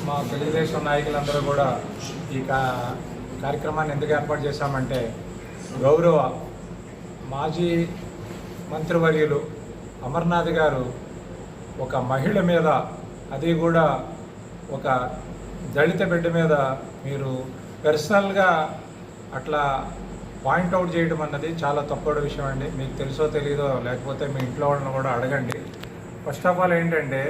మా తెలుగుదేశం నాయకులందరూ కూడా ఈ కార్యక్రమాన్ని ఎందుకు ఏర్పాటు చేశామంటే, గౌరవ మాజీ మంత్రివర్యులు అమర్నాథ్ గారు ఒక మహిళ మీద, అది కూడా ఒక దళిత బిడ్డ మీద మీరు పర్సనల్గా అట్లా పాయింట్అవుట్ చేయడం అన్నది చాలా తప్పుడు విషయం అండి. మీకు తెలుసో తెలీదో, లేకపోతే మీ ఇంట్లో వాళ్ళని కూడా అడగండి. ఫస్ట్ ఆఫ్ ఆల్ ఏంటంటే,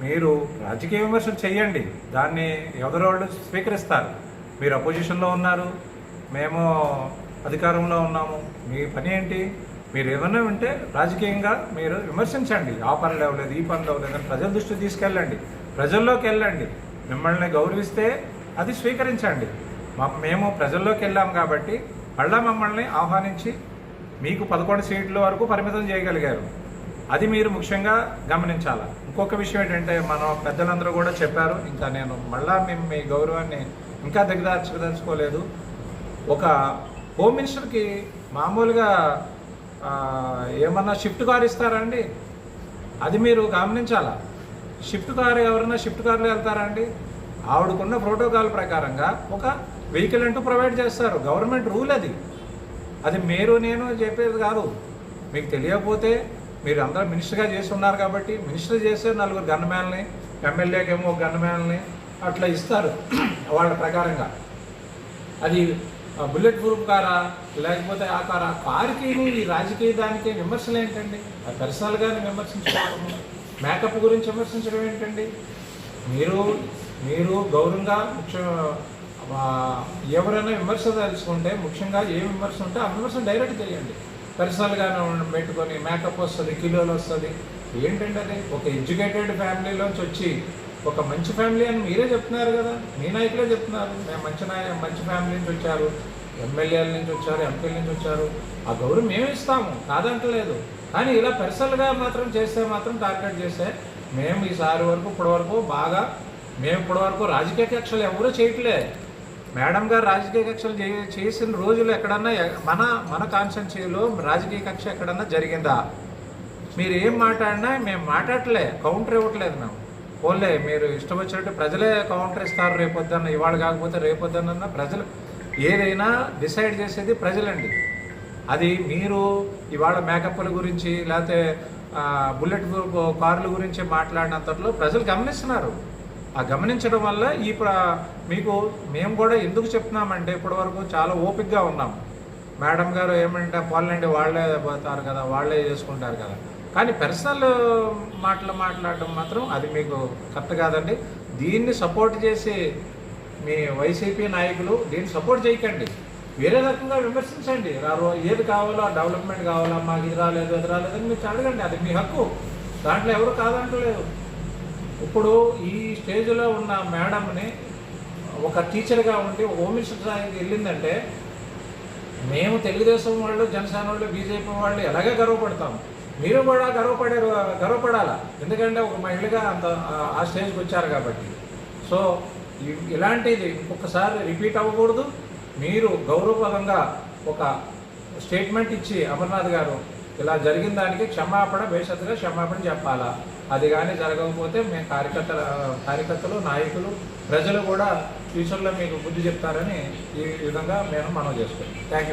మీరు రాజకీయ విమర్శలు చేయండి, దాన్ని ఎదురోళ్ళు స్వీకరిస్తారు. మీరు అపోజిషన్లో ఉన్నారు, మేము అధికారంలో ఉన్నాము, మీ పని ఏంటి? మీరు ఏమన్నా ఉంటే రాజకీయంగా మీరు విమర్శించండి. ఆ పని లేవలేదు, ఈ పని లేవలేదు అని ప్రజల దృష్టికి తీసుకెళ్ళండి, ప్రజల్లోకి వెళ్ళండి. మిమ్మల్ని గౌరవిస్తే అది స్వీకరించండి. మేము ప్రజల్లోకి వెళ్ళాం కాబట్టి మళ్ళా మమ్మల్ని ఆహ్వానించి మీకు 11 సీట్ల వరకు పరిమితం చేయగలిగారు. అది మీరు ముఖ్యంగా గమనించాలి. ఇంకొక విషయం ఏంటంటే, మన పెద్దలందరూ కూడా చెప్పారు, ఇంకా నేను మళ్ళా మేము మీ గౌరవాన్ని ఇంకా దిగదార్చదలుచుకోలేదు. ఒక హోమ్ మినిస్టర్కి మామూలుగా ఏమన్నా షిఫ్ట్ కార్ ఇస్తారా అండి? అది మీరు గమనించాలా. షిఫ్ట్ కారు ఎవరన్నా షిఫ్ట్ కార్లో వెళ్తారా అండి? ఆవిడకున్న ప్రోటోకాల్ ప్రకారంగా ఒక వెహికల్ అంటూ ప్రొవైడ్ చేస్తారు. గవర్నమెంట్ రూల్ అది. అది మీరు నేను చెప్పేది కాదు. మీకు తెలియకపోతే, మీరు అందరూ మినిస్టర్గా చేసి ఉన్నారు కాబట్టి, మినిస్టర్ చేసే 4 గన్మ్యాన్ని, ఎమ్మెల్యేకేమో ఒక గన్మ్యాన్ని అట్లా ఇస్తారు వాళ్ళ ప్రకారంగా. అది బుల్లెట్ ప్రూఫ్ కారా, లేకపోతే ఆ కారా? కారుకి ఈ రాజకీయ దానికి విమర్శలు ఏంటండి? అది పర్సనల్గా విమర్శించుకోవడం, మేకప్ గురించి విమర్శించడం ఏంటండి? మీరు గౌరవంగా ఎవరైనా విమర్శ తెలుసుకుంటే, ముఖ్యంగా ఏ విమర్శ ఉంటే ఆ విమర్శ డైరెక్ట్ చేయండి. పర్సనల్గానే పెట్టుకొని మేకప్ వస్తుంది, కిలోలు వస్తుంది ఏంటంటే, అది ఒక ఎడ్యుకేటెడ్ ఫ్యామిలీలోంచి వచ్చి ఒక మంచి ఫ్యామిలీ అని మీరే చెప్తున్నారు కదా, మీ నాయకులే చెప్తున్నారు. మేము మంచి ఫ్యామిలీ నుంచి వచ్చారు, ఎమ్మెల్యేల నుంచి వచ్చారు, ఎంపీల నుంచి వచ్చారు, ఆ గౌరవం మేము ఇస్తాము, కాదంటలేదు. కానీ ఇలా పర్సనల్గా మాత్రం చేస్తే మాత్రం టార్గెట్ చేస్తే, మేము ఈసారి వరకు ఇప్పటివరకు మేము ఇప్పటివరకు రాజకీయ కక్షలు ఎవరూ చేయట్లే. మేడం గారు రాజకీయ కక్షలు చేసిన రోజులు ఎక్కడన్నా మన కాన్స్టిట్యున్సీలో రాజకీయ కక్ష ఎక్కడన్నా జరిగిందా? మీరు ఏం మాట్లాడినా మేము మాట్లాడలే, కౌంటర్ ఇవ్వట్లేదు మేము. పోలే, మీరు ఇష్టం వచ్చినట్టు ప్రజలే కౌంటర్ ఇస్తారు. రేపొద్దున్న, ఇవాళ కాకపోతే రేపొద్దున్న ప్రజలు ఏదైనా డిసైడ్ చేసేది ప్రజలండి. అది మీరు ఇవాళ మేకప్ల గురించి లేకపోతే బుల్లెట్ కార్ల గురించి మాట్లాడినంతట్లో ప్రజలు గమనిస్తున్నారు. ఆ గమనించడం వల్ల మేము కూడా ఎందుకు చెప్తున్నామంటే, ఇప్పటివరకు చాలా ఓపికగా ఉన్నాం. మేడం గారు ఏమంటే పోలండి, వాళ్ళే పోతారు కదా, వాళ్ళే చేసుకుంటారు కదా. కానీ పర్సనల్ మాట్లాడటం మాత్రం అది మీకు కరెక్ట్ కాదండి. దీన్ని సపోర్ట్ చేసి మీ వైసీపీ నాయకులు దీన్ని సపోర్ట్ చేయకండి, వేరే రకంగా విమర్శించండి. ఏది కావాలో, డెవలప్మెంట్ కావాలా, మాకు ఇది రాలేదు అది రాలేదని మీరు అడగండి, అది మీ హక్కు, దాంట్లో ఎవరు కాదంటలేదు. ఇప్పుడు ఈ స్టేజ్లో ఉన్న మేడంని ఒక టీచర్గా ఉండి హోమ్ మినిస్టర్ స్థాయికి వెళ్ళిందంటే, మేము తెలుగుదేశం వాళ్ళు, జనసేన వాళ్ళు, బీజేపీ వాళ్ళు ఎలాగే గర్వపడతాము. మీరు కూడా గర్వపడాలా, ఎందుకంటే ఒక మహిళగా ఆ స్టేజ్కి వచ్చారు కాబట్టి. సో ఇలాంటిది ఇంకొకసారి రిపీట్ అవ్వకూడదు. మీరు గౌరవపదంగా ఒక స్టేట్మెంట్ ఇచ్చి, అమర్నాథ్ గారు ఇలా జరిగిన దానికి బేషరతుగా క్షమాపణ చెప్పాలా. అది కానీ జరగకపోతే మేము కార్యకర్తలు, నాయకులు, ప్రజలు కూడా ఫ్యూచర్లో మీకు బుద్ధి చెప్తారని ఈ విధంగా మేము మనవి చేసుకుంటాం. Thank you.